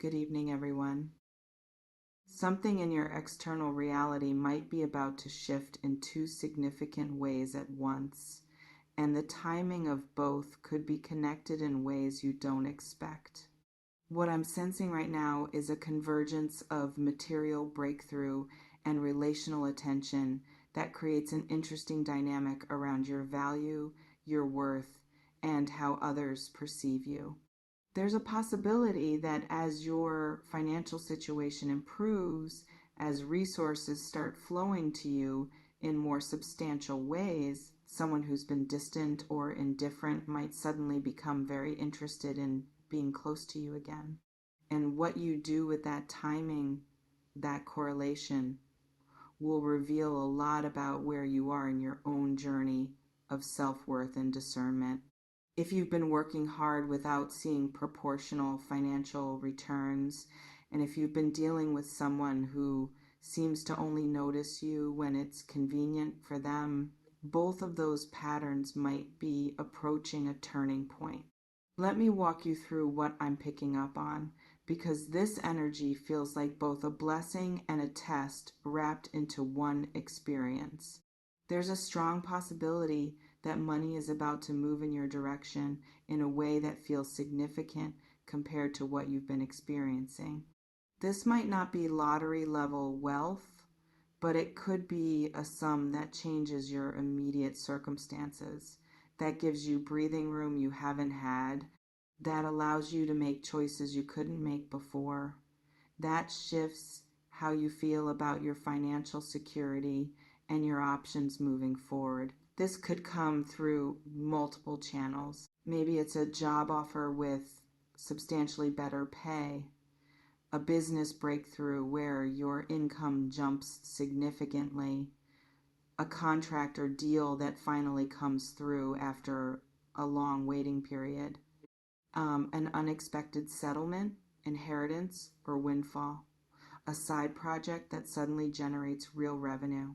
Good evening, everyone. Something in your external reality might be about to shift in two significant ways at once, and the timing of both could be connected in ways you don't expect. What I'm sensing right now is a convergence of material breakthrough and relational attention that creates an interesting dynamic around your value, your worth, and how others perceive you. There's a possibility that as your financial situation improves, as resources start flowing to you in more substantial ways, someone who's been distant or indifferent might suddenly become very interested in being close to you again. And what you do with that timing, that correlation, will reveal a lot about where you are in your own journey of self-worth and discernment. If you've been working hard without seeing proportional financial returns, and if you've been dealing with someone who seems to only notice you when it's convenient for them, both of those patterns might be approaching a turning point. Let me walk you through what I'm picking up on, because this energy feels like both a blessing and a test wrapped into one experience. There's a strong possibility that money is about to move in your direction in a way that feels significant compared to what you've been experiencing. This might not be lottery level wealth, but it could be a sum that changes your immediate circumstances, that gives you breathing room you haven't had, that allows you to make choices you couldn't make before, that shifts how you feel about your financial security and your options moving forward. This could come through multiple channels. Maybe it's a job offer with substantially better pay, a business breakthrough where your income jumps significantly, a contract or deal that finally comes through after a long waiting period, an unexpected settlement, inheritance, or windfall, a side project that suddenly generates real revenue,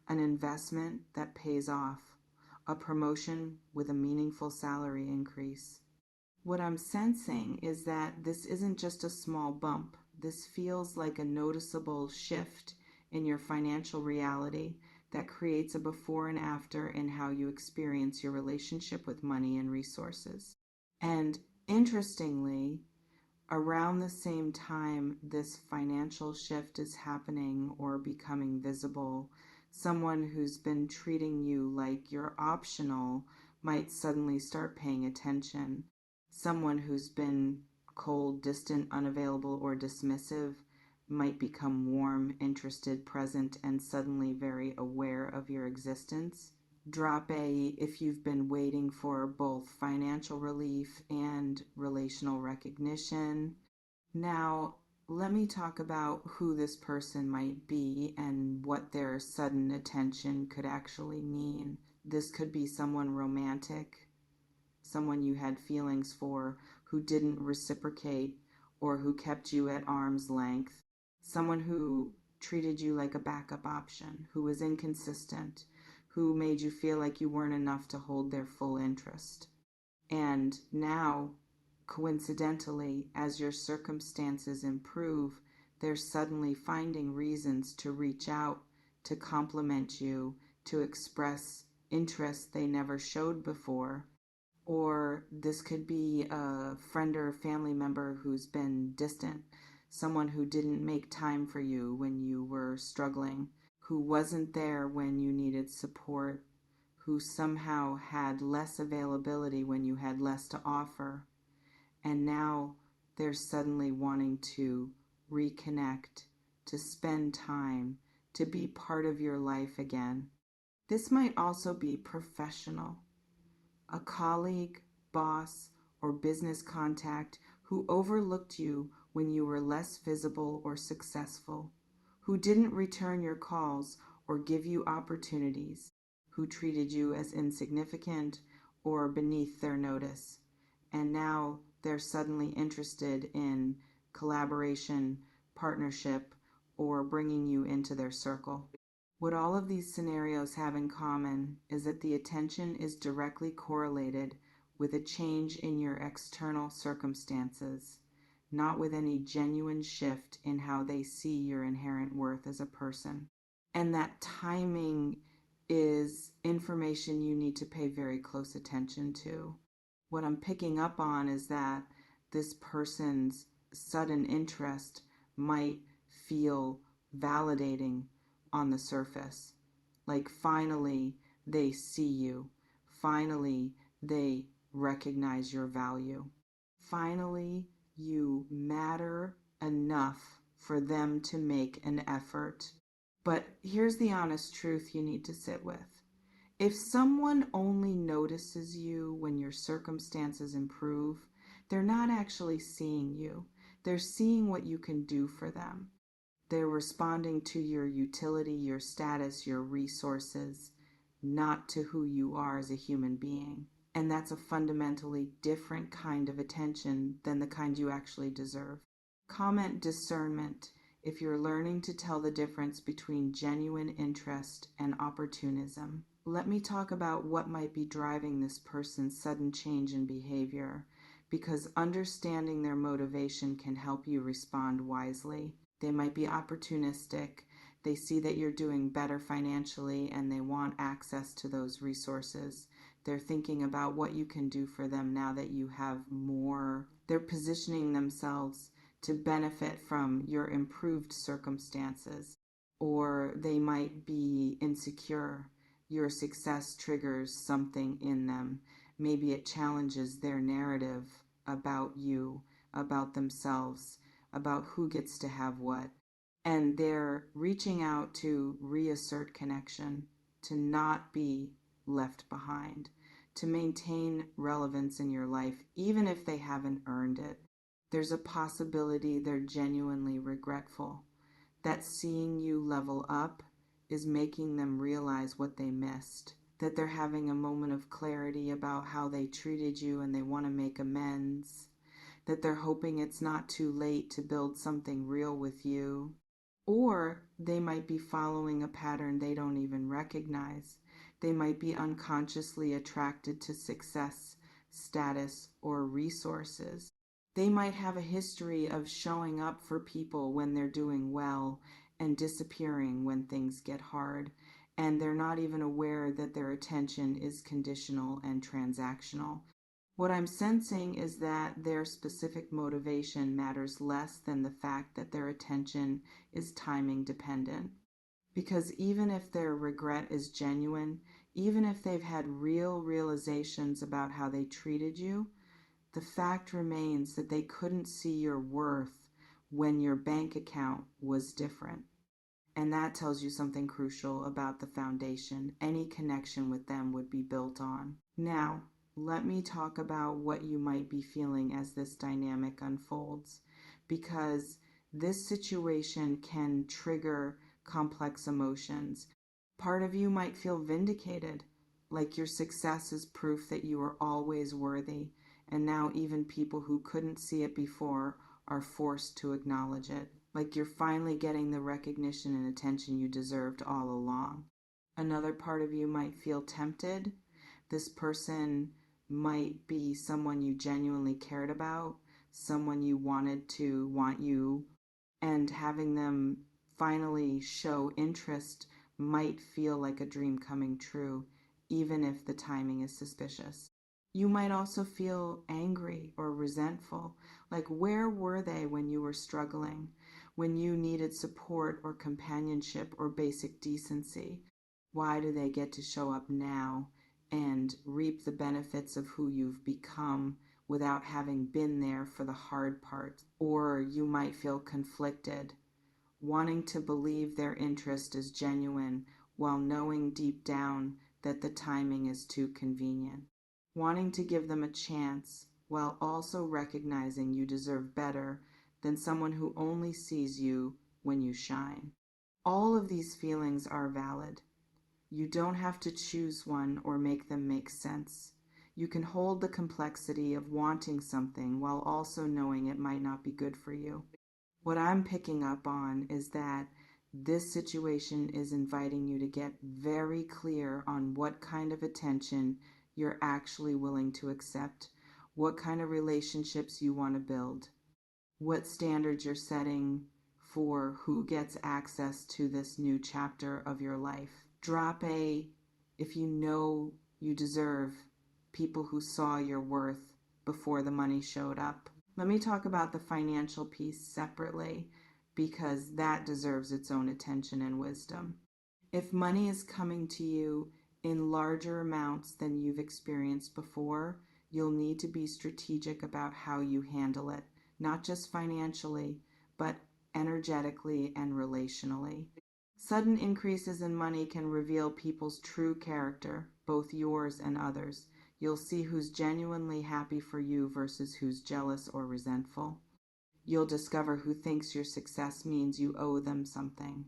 an investment that pays off, a promotion with a meaningful salary increase. What I'm sensing is that this isn't just a small bump. This feels like a noticeable shift in your financial reality that creates a before and after in how you experience your relationship with money and resources. And interestingly, around the same time this financial shift is happening or becoming visible, someone who's been treating you like you're optional might suddenly start paying attention. Someone who's been cold, distant, unavailable, or dismissive might become warm, interested, present, and suddenly very aware of your existence. Drop A if you've been waiting for both financial relief and relational recognition. Now, let me talk about who this person might be and what their sudden attention could actually mean. This could be someone romantic, someone you had feelings for who didn't reciprocate or who kept you at arm's length, someone who treated you like a backup option, who was inconsistent, who made you feel like you weren't enough to hold their full interest. And now, coincidentally, as your circumstances improve, they're suddenly finding reasons to reach out, to compliment you, to express interest they never showed before. Or this could be a friend or family member who's been distant, someone who didn't make time for you when you were struggling, who wasn't there when you needed support, who somehow had less availability when you had less to offer. And now they're suddenly wanting to reconnect, to spend time, to be part of your life again. This might also be professional, a colleague, boss, or business contact who overlooked you when you were less visible or successful, who didn't return your calls or give you opportunities, who treated you as insignificant or beneath their notice. And now they're suddenly interested in collaboration, partnership, or bringing you into their circle. What all of these scenarios have in common is that the attention is directly correlated with a change in your external circumstances, not with any genuine shift in how they see your inherent worth as a person. And that timing is information you need to pay very close attention to. What I'm picking up on is that this person's sudden interest might feel validating on the surface. Like finally they see you. Finally they recognize your value. Finally you matter enough for them to make an effort. But here's the honest truth you need to sit with. If someone only notices you when your circumstances improve, they're not actually seeing you. They're seeing what you can do for them. They're responding to your utility, your status, your resources, not to who you are as a human being. And that's a fundamentally different kind of attention than the kind you actually deserve. Comment discernment if you're learning to tell the difference between genuine interest and opportunism. Let me talk about what might be driving this person's sudden change in behavior, because understanding their motivation can help you respond wisely. They might be opportunistic. They see that you're doing better financially and they want access to those resources. They're thinking about what you can do for them now that you have more. They're positioning themselves to benefit from your improved circumstances. Or they might be insecure. Your success triggers something in them. Maybe it challenges their narrative about you, about themselves, about who gets to have what. And they're reaching out to reassert connection, to not be left behind, to maintain relevance in your life, even if they haven't earned it. There's a possibility they're genuinely regretful, that seeing you level up is making them realize what they missed, that they're having a moment of clarity about how they treated you and they want to make amends, that they're hoping it's not too late to build something real with you. Or they might be following a pattern they don't even recognize. They might be unconsciously attracted to success, status, or resources. They might have a history of showing up for people when they're doing well and disappearing when things get hard, and they're not even aware that their attention is conditional and transactional. What I'm sensing is that their specific motivation matters less than the fact that their attention is timing dependent. Because even if their regret is genuine, even if they've had real realizations about how they treated you, the fact remains that they couldn't see your worth when your bank account was different. And that tells you something crucial about the foundation any connection with them would be built on. Now, let me talk about what you might be feeling as this dynamic unfolds, because this situation can trigger complex emotions. Part of you might feel vindicated, like your success is proof that you are always worthy, and now even people who couldn't see it before are forced to acknowledge it, like you're finally getting the recognition and attention you deserved all along. Another part of you might feel tempted. This person might be someone you genuinely cared about, someone you wanted to want you, and having them finally show interest might feel like a dream coming true, even if the timing is suspicious. You might also feel angry or resentful, like where were they when you were struggling, when you needed support or companionship or basic decency? Why do they get to show up now and reap the benefits of who you've become without having been there for the hard part? Or you might feel conflicted, wanting to believe their interest is genuine while knowing deep down that the timing is too convenient. Wanting to give them a chance while also recognizing you deserve better than someone who only sees you when you shine. All of these feelings are valid. You don't have to choose one or make them make sense. You can hold the complexity of wanting something while also knowing it might not be good for you. What I'm picking up on is that this situation is inviting you to get very clear on what kind of attention you're actually willing to accept, what kind of relationships you want to build. what standards you're setting for who gets access to this new chapter of your life. Drop a, if you know you deserve, people who saw your worth before the money showed up. Let me talk about the financial piece separately because that deserves its own attention and wisdom. If money is coming to you in larger amounts than you've experienced before, you'll need to be strategic about how you handle it, not just financially, but energetically and relationally. Sudden increases in money can reveal people's true character, both yours and others. You'll see who's genuinely happy for you versus who's jealous or resentful. You'll discover who thinks your success means you owe them something.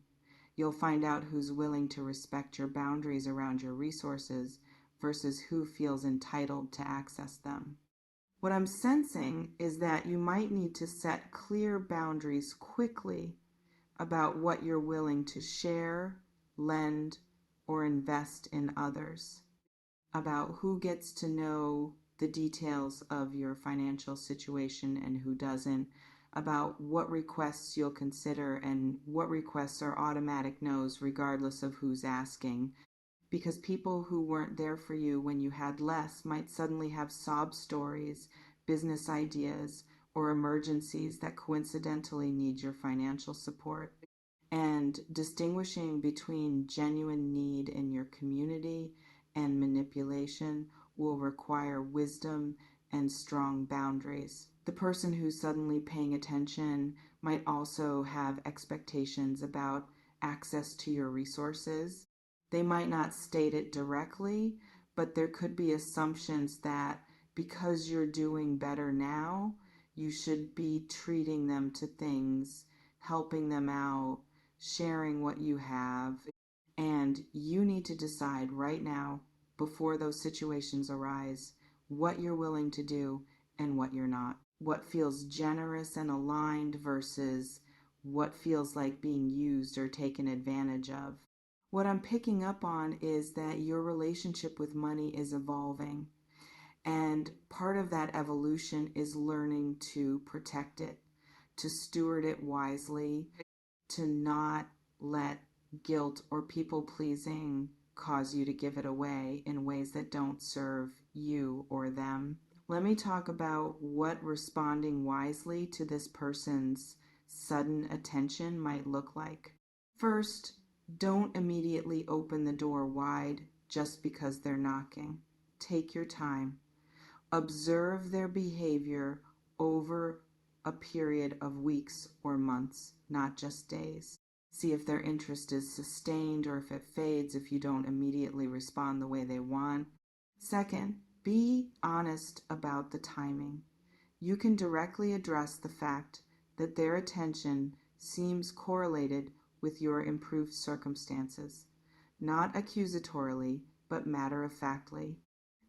You'll find out who's willing to respect your boundaries around your resources versus who feels entitled to access them. What I'm sensing is that you might need to set clear boundaries quickly about what you're willing to share, lend, or invest in others, about who gets to know the details of your financial situation and who doesn't, about what requests you'll consider and what requests are automatic no's regardless of who's asking. Because people who weren't there for you when you had less might suddenly have sob stories, business ideas, or emergencies that coincidentally need your financial support. And distinguishing between genuine need in your community and manipulation will require wisdom and strong boundaries. The person who's suddenly paying attention might also have expectations about access to your resources. They might not state it directly, but there could be assumptions that because you're doing better now, you should be treating them to things, helping them out, sharing what you have. And you need to decide right now, before those situations arise, what you're willing to do and what you're not. What feels generous and aligned versus what feels like being used or taken advantage of. What I'm picking up on is that your relationship with money is evolving. And part of that evolution is learning to protect it, to steward it wisely, to not let guilt or people pleasing cause you to give it away in ways that don't serve you or them. Let me talk about what responding wisely to this person's sudden attention might look like. First, don't immediately open the door wide just because they're knocking. Take your time. Observe their behavior over a period of weeks or months, not just days. See if their interest is sustained or if it fades if you don't immediately respond the way they want. Second, be honest about the timing. You can directly address the fact that their attention seems correlated with your improved circumstances, not accusatorily, but matter-of-factly.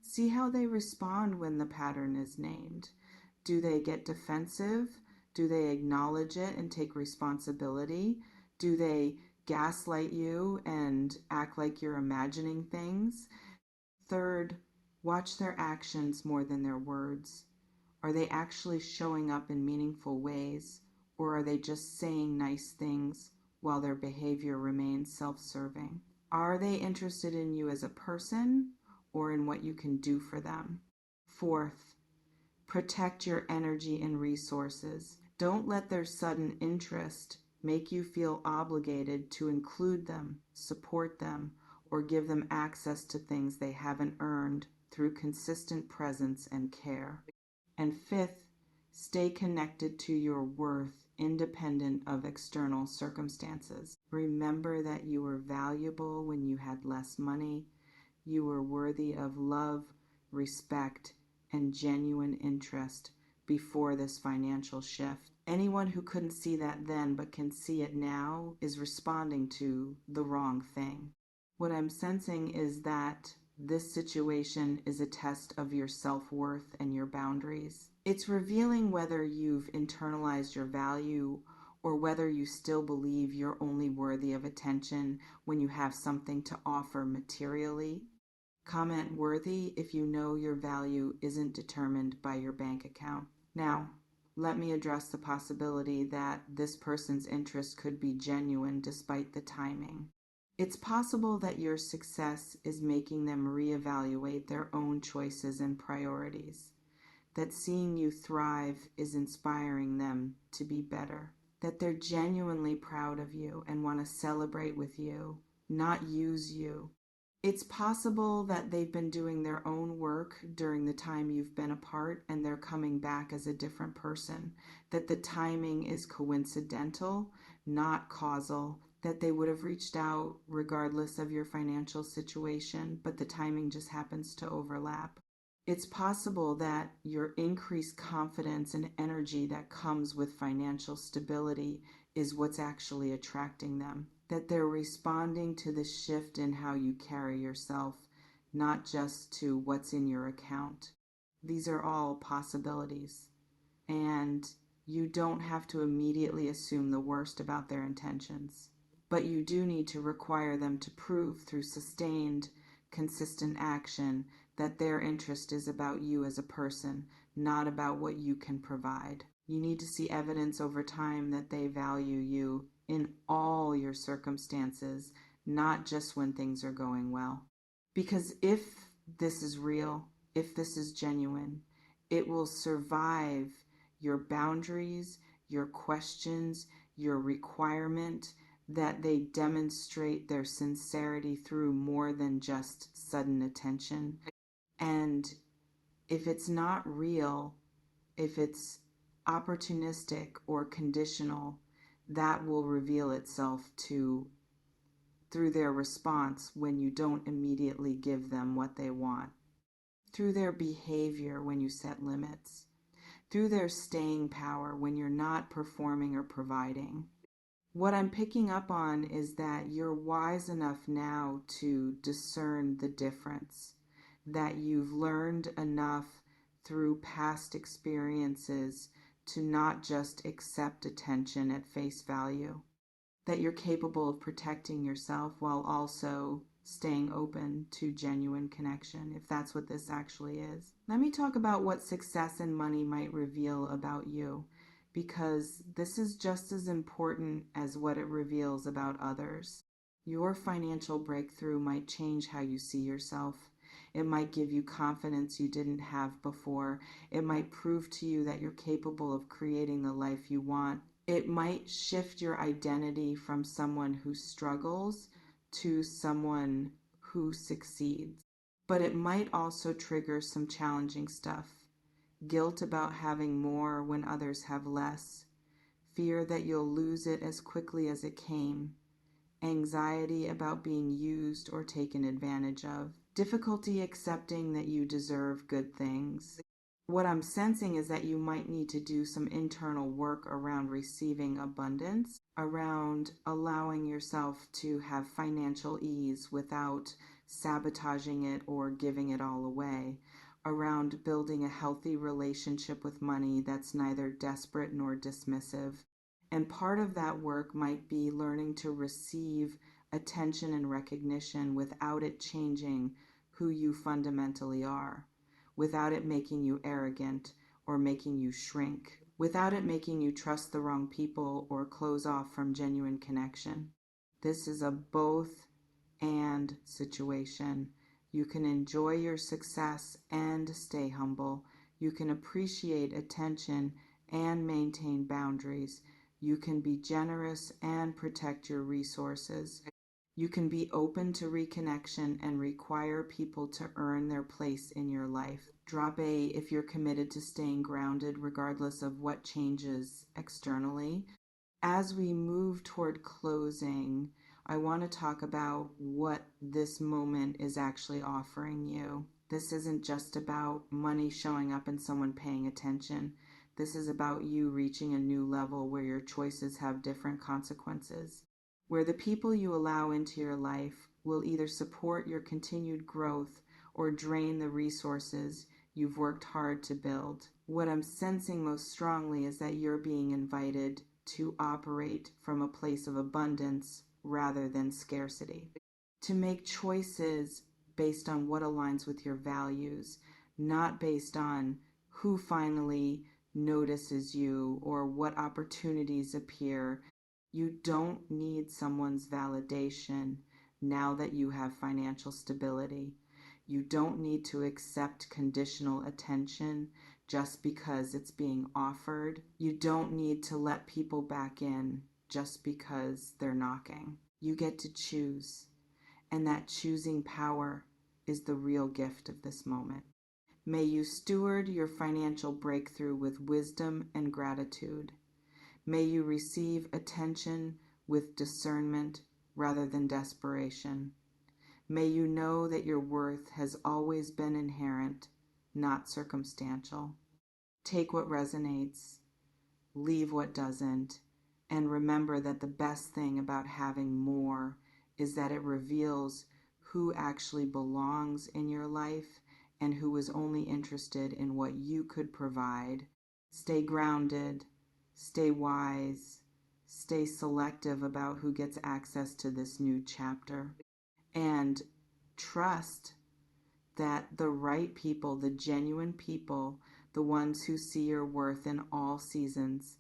See how they respond when the pattern is named. Do they get defensive? Do they acknowledge it and take responsibility? Do they gaslight you and act like you're imagining things? Third, watch their actions more than their words. Are they actually showing up in meaningful ways, or are they just saying nice things while their behavior remains self-serving? Are they interested in you as a person or in what you can do for them? Fourth, protect your energy and resources. Don't let their sudden interest make you feel obligated to include them, support them, or give them access to things they haven't earned through consistent presence and care. And fifth, stay connected to your worth independent of external circumstances. Remember that you were valuable when you had less money. You were worthy of love, respect, and genuine interest before this financial shift. Anyone who couldn't see that then but can see it now is responding to the wrong thing. What I'm sensing is that this situation is a test of your self-worth and your boundaries. It's revealing whether you've internalized your value or whether you still believe you're only worthy of attention when you have something to offer materially. Comment worthy if you know your value isn't determined by your bank account. Now, let me address the possibility that this person's interest could be genuine despite the timing. It's possible that your success is making them reevaluate their own choices and priorities, that seeing you thrive is inspiring them to be better, that they're genuinely proud of you and want to celebrate with you, not use you. It's possible that they've been doing their own work during the time you've been apart and they're coming back as a different person, that the timing is coincidental, not causal, that they would have reached out regardless of your financial situation, but the timing just happens to overlap. It's possible that your increased confidence and energy that comes with financial stability is what's actually attracting them, that they're responding to the shift in how you carry yourself, not just to what's in your account. These are all possibilities, and you don't have to immediately assume the worst about their intentions. But you do need to require them to prove through sustained, consistent action that their interest is about you as a person, not about what you can provide. You need to see evidence over time that they value you in all your circumstances, not just when things are going well. Because if this is real, if this is genuine, it will survive your boundaries, your questions, your requirement that they demonstrate their sincerity through more than just sudden attention. And if it's not real, if it's opportunistic or conditional, that will reveal itself through their response when you don't immediately give them what they want, through their behavior when you set limits, through their staying power when you're not performing or providing. What I'm picking up on is that you're wise enough now to discern the difference, that you've learned enough through past experiences to not just accept attention at face value, that you're capable of protecting yourself while also staying open to genuine connection, if that's what this actually is. Let me talk about what success and money might reveal about you, because this is just as important as what it reveals about others. Your financial breakthrough might change how you see yourself. It might give you confidence you didn't have before. It might prove to you that you're capable of creating the life you want. It might shift your identity from someone who struggles to someone who succeeds. But it might also trigger some challenging stuff. Guilt about having more when others have less. Fear that you'll lose it as quickly as it came. Anxiety about being used or taken advantage of. Difficulty accepting that you deserve good things. What I'm sensing is that you might need to do some internal work around receiving abundance, around allowing yourself to have financial ease without sabotaging it or giving it all away, around building a healthy relationship with money that's neither desperate nor dismissive. And part of that work might be learning to receive attention and recognition without it changing who you fundamentally are, without it making you arrogant or making you shrink, without it making you trust the wrong people or close off from genuine connection. This is a both and situation. You can enjoy your success and stay humble. You can appreciate attention and maintain boundaries. You can be generous and protect your resources. You can be open to reconnection and require people to earn their place in your life. Drop A if you're committed to staying grounded regardless of what changes externally. As we move toward closing, I want to talk about what this moment is actually offering you. This isn't just about money showing up and someone paying attention. This is about you reaching a new level where your choices have different consequences, where the people you allow into your life will either support your continued growth or drain the resources you've worked hard to build. What I'm sensing most strongly is that you're being invited to operate from a place of abundance rather than scarcity, to make choices based on what aligns with your values, not based on who finally notices you or what opportunities appear. You don't need someone's validation now that you have financial stability. You don't need to accept conditional attention just because it's being offered. You don't need to let people back in just because they're knocking. You get to choose, and that choosing power is the real gift of this moment. May you steward your financial breakthrough with wisdom and gratitude. May you receive attention with discernment rather than desperation. May you know that your worth has always been inherent, not circumstantial. Take what resonates, leave what doesn't, and remember that the best thing about having more is that it reveals who actually belongs in your life and who is only interested in what you could provide. Stay grounded, stay wise, stay selective about who gets access to this new chapter, and trust that the right people, the genuine people, the ones who see your worth in all seasons,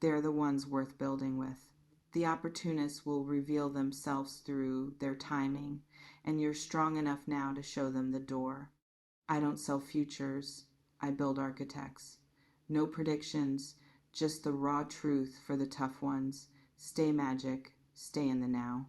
they're the ones worth building with. The opportunists will reveal themselves through their timing, and you're strong enough now to show them the door. I don't sell futures, I build architects. No predictions, just the raw truth for the tough ones. Stay magic, stay in the now.